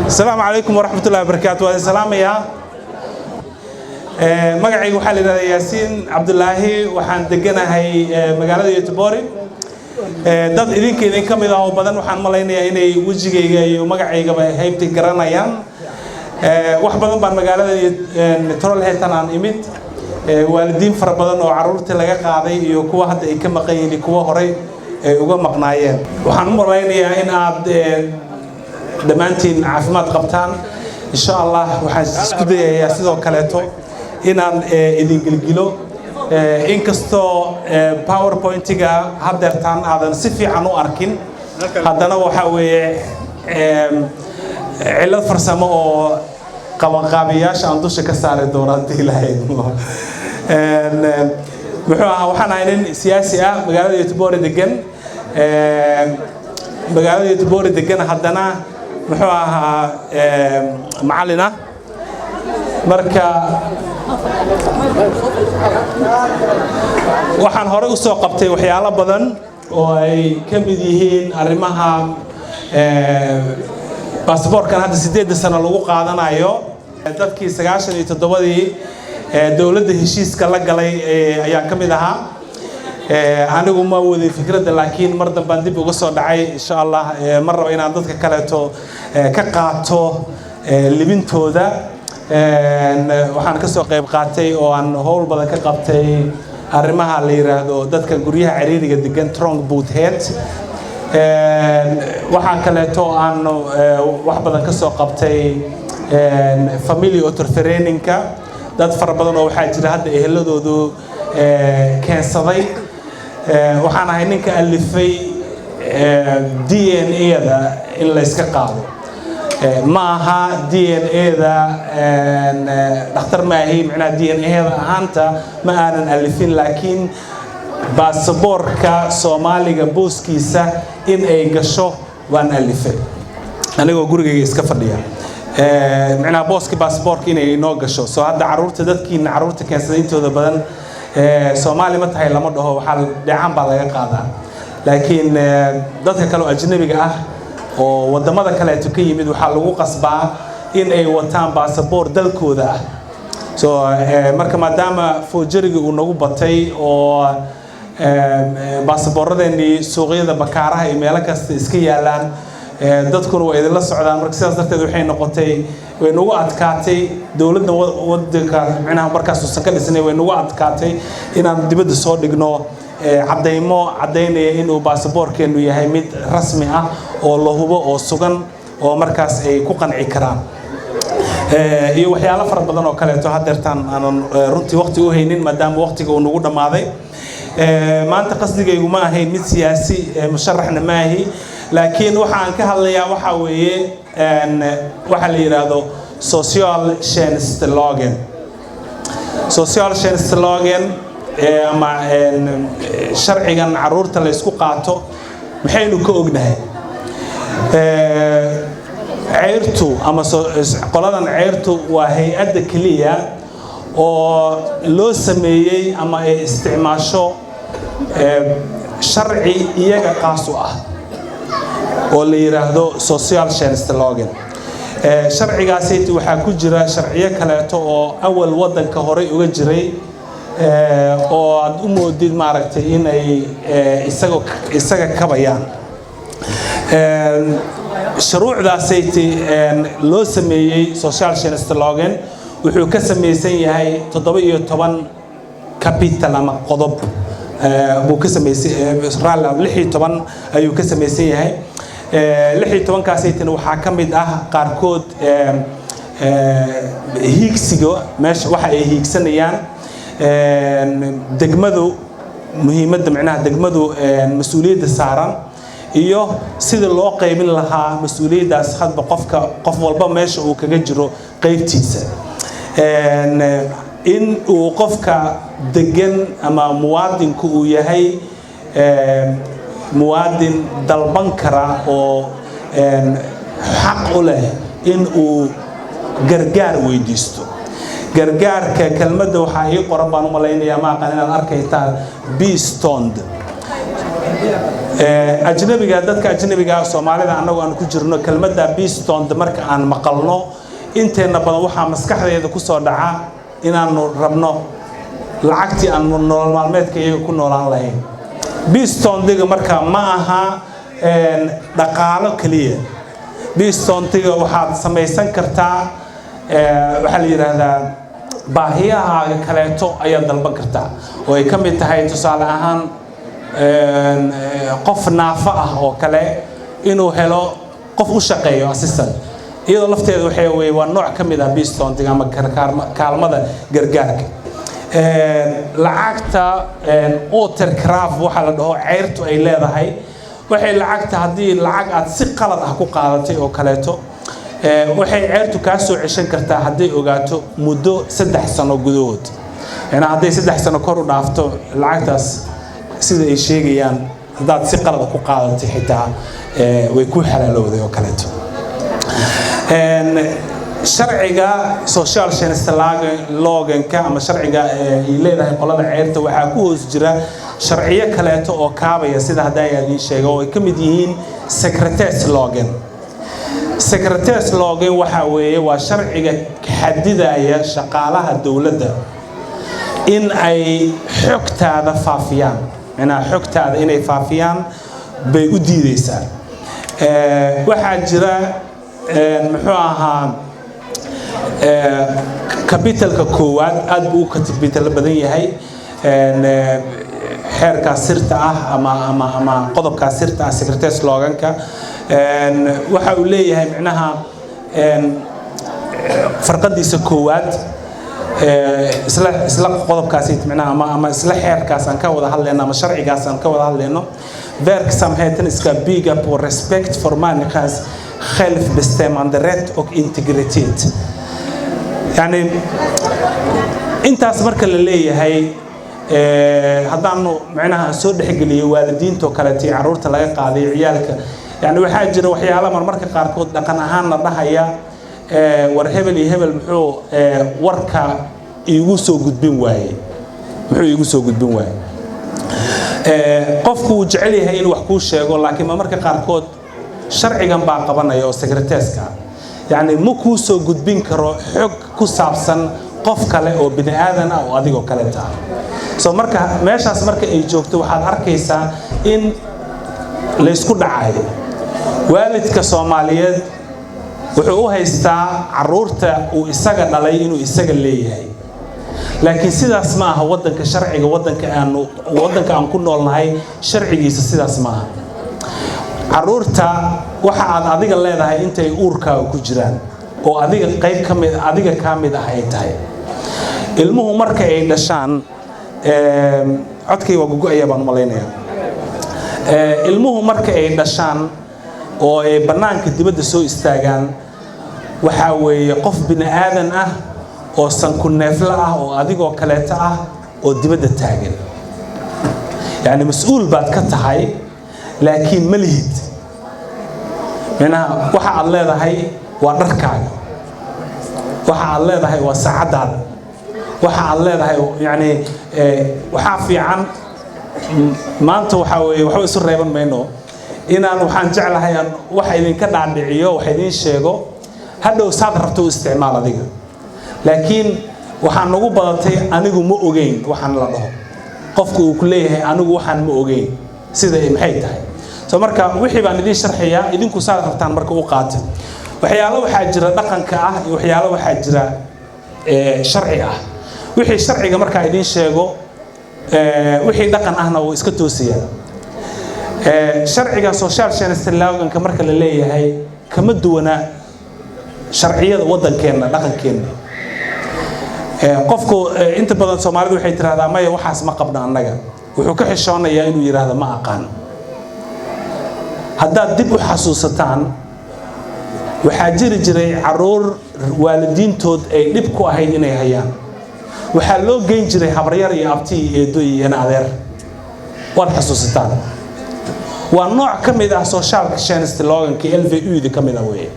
السلام عليكم ورحمة الله وبركاته. السلام يا مقعي وحال ياسين عبد الله وحان دقنا هاي مقالة يوتيوبوري dad idin kamid ah oo badan waxaan malaynayaa inay wajigayga iyo magacayga haybti garanayaan wax badan baan magaalada Trollhättan aan imid waalidiin fara badan oo caruurta laga qaaday iyo kuwa hadda ay ka maqan yihiin kuwa hore uga maqnaayeen waxaan malaynayaa in aad dhammaantiin caafimaad qabtaan insha Allah waxaan isku dayayaa sidoo kaleeto inaan idin gilgilo inkastoo PowerPoint-ga haddeertaan aadan si fiican u arkin haddana waxa weeye cilad farsamo oo qabanqaabiyaasha aan dusha ka saari doono haddii lahayd muxuu ahaa waxaan ahay nin siyaasi ah magaalada Göteborg degan haddana muxuu ahaa macallin ah marka waxaan hore u soo qabtay waxyaalo badan oo ay ka mid yihiin arrimaha baasaboorkan hadda 8 sano lagu qaadanayo dadkii 97-dii dawladda heshiiska la galay ayaa ka mid ahaa anigu ma wadin fikradda laakiin mar dambe dib uga soo dhacay insha Allah mar raba inaan dadka kaleeto ka qaato libintooda waxaan ka soo qayb qaatay oo aan howl badan ka qabtay arrimaha la yiraahdo dadka guryaha ciriiriga degan Trong Boothead waxaan kaleeto aan wax badan ka soo qabtay family auto-training-ka dad fara badan oo waxaa jira hadda eheladoodu keensaday waxaan ahay ninka alifay DNA-da in la iska qaado ما ها DNA-da dhakhtar ma ahay macnaha DNA-da ahaanta ma aanan alifin laakiin baasaboorka Soomaaliga booskiisa in ay gasho waan alifay anigoo gurigayga iska fadhiya macnaha booski baasaboorka inay noo gasho soo hadda caruurta keensadayntooda badan Soomaali ma tahay lama dhaho waxa dhacan baa laga qaadaa laakiin dadka kale oo ajnabiga ah oo wadamada kale ay ka yimid waxa lagu qasbaa in ay wataan baasaboor dalkooda ah soo marka maadaama foojariga uu nagu batay oo baasaboorradeeni suuqyada bakaaraha iyo meel kasta iska yaalaan dadkuna way idin la socdaan marka sidaas darteed waxay noqotay way nagu adkaatay dawladda wadanka macnaha markaas uu ka dhisnay way nagu adkaatay inaan dibadda soo dhigno caddaynaya inuu baasaboorkeenu yahay mid rasmi ah oo la hubo oo sugan oo markaas ay ku qanci karaan iyo waxyaalo fara badan oo kale to haddeertaan aan runtii waqti u haynin maadaama waqtiga uu nagu dhamaaday maanta qasdigaygu ma ahayn mid siyaasi musharaxna ma ahi laakiin waxaan ka hadlayaa waxa weeye waxa la yiraahdo social change slogan ama sharcigan caruurta la isku qaato maxaynu ka ognahay ceyrtu ama qoladan ceyrtu waa hay'adda kaliya oo loo sameeyay ama ay isticmaasho sharci iyaga qaas u ah oo la yiraahdo social change slogan sharcigaasi waxa ku jira sharciyo kale oo awal wadanka hore uga jiray oo aad u moodid maaragtay inay isaga kabayaan shuruucdaasay loo sameeyay social change slogan wuxuu ka samaysan yahay 17 capital ama qodob buu ka samaysan 16 ayuu ka samaysan yahay 16 kaasaytina waxaa ka mid ah qaarkood hiigsiga meesha waxa ay hiigsanayaan degmadu muhiimadda macnaha degmadu mas'uuliyadda saaran iyo sida loo qaybin lahaa mas'uuliyaddaas hadba qof walba meesha uu kaga jiro qaybtiisa in uu qofka degan ama muwaadinku uu yahay muwaadin dalban kara oo xaq u leh in uu gargaar weydiisto gargaarka kelmadda waxa ay qoran baan u malaynayaa ma aqaan inaad arkaytaan be stoned ajnabiga dadka ajnabiga Soomaalida anagu aan ku jirno kelmadda Beeston marka aan maqalno inteena badan waxa maskaxdeeda ku soo dhaca inaanu rabno lacagtii aan nolol maalmeedkayga ku noolaan lahayn Beeston diga marka ma aha dhaqaalo kaliya Beeston diga waxaad samaysan kartaa waxa la yiraahdaa baahiyaha kaleeto ayaa dalban kartaa oo ay kamid tahay tusaale ahaan qof naafa ah oo kale inuu helo qof u shaqeeyo assistant iyadoo lafteedu waxay waa nooc kamid ah Beeston diga ama kaalmada gargaarka lacagta watercraft waxa la dhaho ceyrtu ay leedahay waxay lacagta hadii lacag aad si qalad ah ku qaadatay oo kaleeto waxay ceyrtu ka soo ceshan kartaa hadii ogaato muddo 3 sano gudahood hadii 3 sano kor u dhaafto lacagtaas sida ay sheegayaan hadaad si qalad ku qaadatay xitaa way ku xalaalowday oo kaleeto sharciga social science looganka ama sharciga ay leedahay qolada ceyrta waxa ku hoos jira sharciyo kaleeto oo kaabaya sida haday aan sheego oo ay kamid yihiin secretaries loogan waxa weeye waa sharciga xadidaya shaqaalaha dawladda in ay xogtaada faafiyaan xogtaada inay faafiyaan bay u diideysaa waxa jira muxuu ahaa capitalka koowaad aad buu ka capital badan yahay xeerka sirta ah ama qodobka sirta ah secretaries looganka waxa uu leeyahay macnaha farqadiisa koowaad isla qodobkaasi macnaha ama isla xeerkaas aan ka wada hadlayno ama sharcigaas aan ka wada hadlayno verksamheten ska bygga på respekt för människans självbestämmanderätt och integritet يعني intaas marka la leeyahay hadaanu macnaha soo dhaxgeliyo waalidiinta kale tii caruurta laga qaaday ciyaalka yani waxa jira waxyaalo marmarka qaar kood dhaqan ahaan la dhahaya war hebel iyo hebel muxuu warka igu soo gudbin waayay qofku jecel yahay in wax ku sheego laakiin marmarka qaar kood sharcigan baa qabanaya oo secretariatka يعني ما كوسو قدبين كرو حق كوسابسن قف كله أو بني آدم أو أديكو كله تعال. سو مركا ماشاس مركا يجوكتو واحد أركيسا إن ليسكو دعاية. والد كصوماليات وحقوها يستا عرورته ويسجل عليه إنه يسجل ليه هاي. لكن سيدا اسمها ودن كشرعي ودن كأنه ودن كأن كنا والله هاي شرعي سيدا اسمها. عرورتا waxa aad adiga leedahay intay uurkaaga ku jiraan oo adiga qayb kamid ah ay tahay ilmuhu marka ay dhashaan codkay waa gugu baan maleynaya ilmuhu marka ay dhashaan oo ay banaanka dibadda soo istaagaan waxa weeye qof bini aadan ah oo san ku neefla ah oo adigoo kaleeta ah oo dibadda taagan yani mas'uul baad ka tahay laakiin malihid منها waxa aad leedahay waa dharkaaga waxa aad leedahay waa saacadaada waxa aad leedahay yani waxa fiican maanta waxa weeye waxa isu reeban mayno inaan waxaan jeclahay waxa idin ka dhaadhiciyo waxa idin sheego hadhow saad rabto isticmaal adiga laakiin waxaan nagu badatay anigu ma ogeyn waxaan la dhaho qofku uu ku leeyahay anigu waxaan ma ogeyn sida ay maxay tahay so marka wixii baan idin sharxiyaa idinku saad rabtaan marka u qaato waxyaalo waxa jira dhaqanka ah iyo waxyaalo waxa jira sharci ah wixii sharciga marka idin sheego wixii dhaqan ahna uu iska toosiyaa sharciga social science looganka marka la leeyahay kama duwana sharciyada wadankeena dhaqankeena qofku inta badan Soomaalidu waxay tiraahdaa ma waxaas ma qabna annaga wuxuu ka xishoonayaa inuu yiraahdo ma aqaan haddaad dib u xasuusataan waxaa jiri jiray caruur waalidiintood ay dhib ku ahayd inay hayaan waxaa loo geyn jiray habaryar iyo abti iyo eedo iyo adeer waad xasuusataan waa nooc ka mid ah social science looganka LVU ka mid ah weeye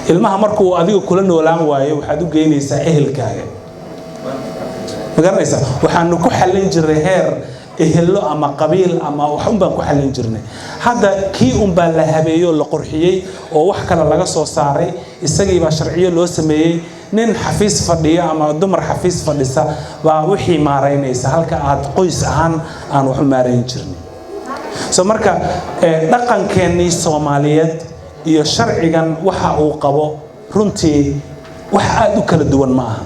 ilmaha markuu adiga kula noolaan waayo waxaad u geynaysaa ehelkaaga magaranaysa waxaanu ku xalin jiray heer ehelo ama qabiil ama wax un baan ku xalin jirnay hadda kii un baa la habeeyo la qurxiyay oo wax kale laga soo saaray isagii baa sharciyo loo sameeyay nin xafiis fadhiya ama dumar xafiis fadhisa baa wixii maareynaysa halka aad qoys ahaan aan wax maareyn jirnay soo marka dhaqankeennii Soomaaliyeed iyo sharcigan waxa uu qabo runtii wax aad u kala duwan ma aha